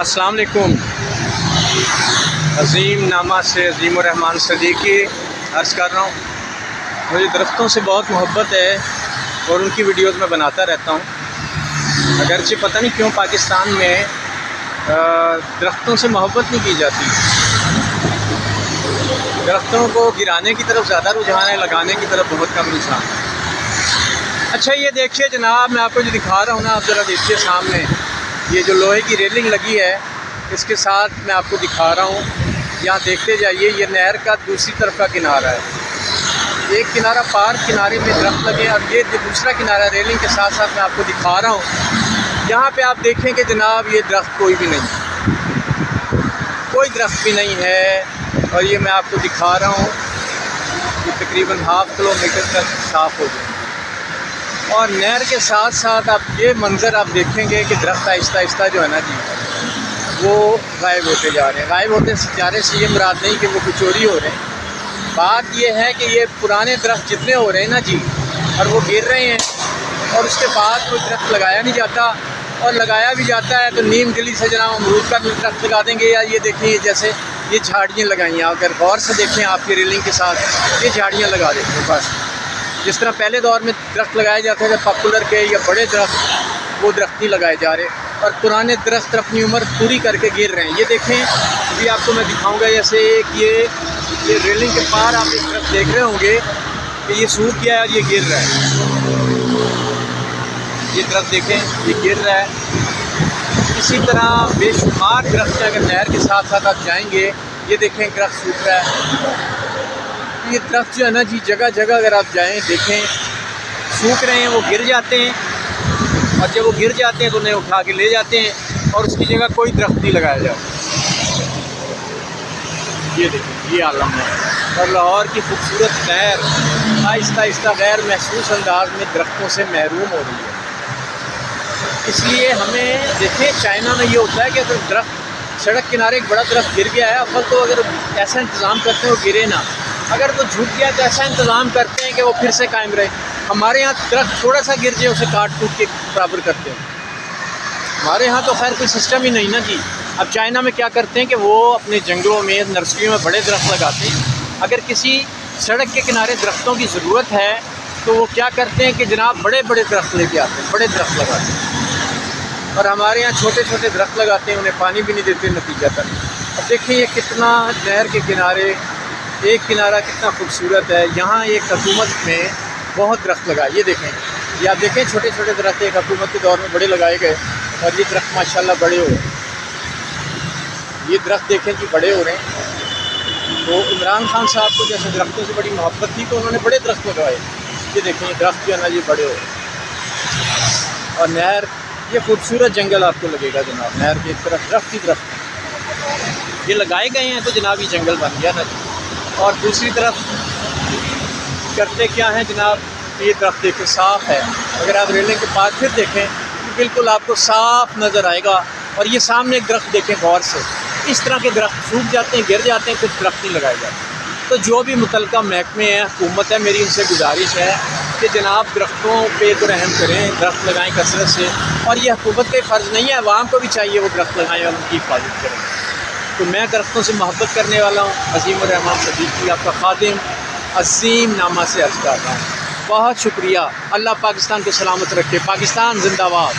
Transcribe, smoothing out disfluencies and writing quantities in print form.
السلام علیکم۔ عظیم نامہ سے عظیم الرحمن صدیقی عرض کر رہا ہوں، مجھے درختوں سے بہت محبت ہے اور ان کی ویڈیوز میں بناتا رہتا ہوں۔ اگرچہ پتہ نہیں کیوں پاکستان میں درختوں سے محبت نہیں کی جاتی، درختوں کو گرانے کی طرف زیادہ رجحان ہے، لگانے کی طرف بہت کم رجحان ہے۔ اچھا یہ دیکھیے جناب، میں آپ کو جو دکھا رہا ہوں نا، آپ ذرا دیکھیے سامنے یہ جو لوہے کی ریلنگ لگی ہے، اس کے ساتھ میں آپ کو دکھا رہا ہوں، یہاں دیکھتے جائیے، یہ نہر کا دوسری طرف کا کنارہ ہے۔ ایک کنارہ پارک کنارے پہ درخت لگے اور یہ جو دوسرا کنارہ ریلنگ کے ساتھ ساتھ میں آپ کو دکھا رہا ہوں، یہاں پہ آپ دیکھیں کہ جناب یہ درخت کوئی بھی نہیں، کوئی درخت بھی نہیں ہے، اور یہ میں آپ کو دکھا رہا ہوں، یہ تقریباً ½ کلومیٹر تک صاف ہو جائے گا۔ اور نہر کے ساتھ ساتھ آپ یہ منظر آپ دیکھیں گے کہ درخت آہستہ آہستہ جو ہے نا جی وہ غائب ہوتے جا رہے ہیں۔ غائب ہوتے جا رہے سے یہ مراد نہیں کہ وہ کچھ چوری ہو رہے ہیں، بات یہ ہے کہ یہ پرانے درخت جتنے ہو رہے ہیں نا جی، اور وہ گر رہے ہیں، اور اس کے بعد کوئی درخت لگایا نہیں جاتا، اور لگایا بھی جاتا ہے تو نیم گلی سے جناب امرود کا درخت لگا دیں گے، یا یہ دیکھیں جیسے یہ جھاڑیاں لگائی ہیں، اگر غور سے دیکھیں آپ کی ریلنگ کے ساتھ یہ جھاڑیاں لگا دیتے ہیں بس۔ جس طرح پہلے دور میں درخت لگائے جاتے تھے پاپولر کے یا بڑے درخت، وہ درخت نہیں لگائے جا رہے، اور پرانے درخت اپنی عمر پوری کر کے گر رہے ہیں۔ یہ دیکھیں ابھی آپ کو میں دکھاؤں گا، جیسے ایک یہ ریلنگ کے پار آپ ایک درخت دیکھ رہے ہوں گے کہ یہ سوکھ گیا ہے اور یہ گر رہا ہے، یہ درخت دیکھیں یہ گر رہا ہے۔ اسی طرح بے شمار درخت ہیں، اگر نہر کے ساتھ ساتھ آپ جائیں گے، یہ دیکھیں درخت سوکھ رہا ہے۔ یہ درخت جو ہے نا جی جگہ جگہ اگر آپ جائیں دیکھیں سوکھ رہے ہیں، وہ گر جاتے ہیں، اور جب وہ گر جاتے ہیں تو انہیں اٹھا کے لے جاتے ہیں، اور اس کی جگہ کوئی درخت نہیں لگایا جاتا۔ یہ دیکھیں یہ عالم ہے، اور لاہور کی خوبصورت نہر آہستہ آہستہ غیر محسوس انداز میں درختوں سے محروم ہو رہی ہے۔ اس لیے ہمیں دیکھیں چائنا میں یہ ہوتا ہے کہ اگر درخت سڑک کنارے ایک بڑا درخت گر گیا ہے، اول تو اگر ایسا انتظام کرتے ہیں وہ گرے نہ، اگر وہ جھک گیا تو ایسا انتظام کرتے ہیں کہ وہ پھر سے قائم رہے۔ ہمارے ہاں درخت تھوڑا سا گر جائے اسے کاٹ کوٹ کے برابر کرتے ہیں، ہمارے ہاں تو خیر کوئی سسٹم ہی نہیں نا جی۔ اب چائنا میں کیا کرتے ہیں کہ وہ اپنے جنگلوں میں نرسریوں میں بڑے درخت لگاتے ہیں، اگر کسی سڑک کے کنارے درختوں کی ضرورت ہے تو وہ کیا کرتے ہیں کہ جناب بڑے بڑے درخت لے کے آتے ہیں، بڑے درخت لگاتے ہیں، اور ہمارے ہاں چھوٹے چھوٹے درخت لگاتے ہیں، انہیں پانی بھی نہیں دیتے نتیجہ تک۔ اب دیکھیں یہ کتنا نہر کے کنارے ایک کنارہ کتنا خوبصورت ہے، یہاں ایک حکومت میں بہت درخت لگائے، یہ دیکھیں یہ آپ دیکھیں چھوٹے چھوٹے درخت ایک حکومت کے دور میں بڑے لگائے گئے، اور یہ درخت ماشاءاللہ بڑے ہو رہے ہیں، یہ درخت دیکھیں کہ بڑے ہو رہے ہیں۔ تو عمران خان صاحب کو جیسے درختوں سے بڑی محبت تھی تو انہوں نے بڑے درخت لگائے، یہ دیکھیں یہ درخت جو ہے نا یہ بڑے ہو رہے ہیں، اور نہر یہ خوبصورت جنگل آپ کو لگے گا جناب، نہر کی ایک طرف درخت ہی درخت یہ لگائے گئے ہیں تو جناب یہ جنگل بن گیا نا جی۔ اور دوسری طرف کرتے کیا ہیں جناب، یہ درخت دیکھیں صاف ہے، اگر آپ ریلنگ کے پاس پھر دیکھیں تو بالکل آپ کو صاف نظر آئے گا، اور یہ سامنے ایک درخت دیکھیں غور سے، اس طرح کے درخت سوکھ جاتے ہیں گر جاتے ہیں، پھر درخت نہیں لگائے جاتے۔ تو جو بھی متعلقہ محکمے ہیں حکومت ہے، میری ان سے گزارش ہے کہ جناب درختوں پہ تو رحم کریں، درخت لگائیں کثرت سے، اور یہ حکومت کا فرض نہیں ہے، عوام کو بھی چاہیے وہ درخت لگائیں اور ان کی حفاظت کریں۔ تو میں درختوں سے محبت کرنے والا ہوں، عظیم الرحمن صدیقی آپ کا خادم عظیم نامہ سے عرض کرتا ہوں، بہت شکریہ۔ اللہ پاکستان کو سلامت رکھے، پاکستان زندہ باد۔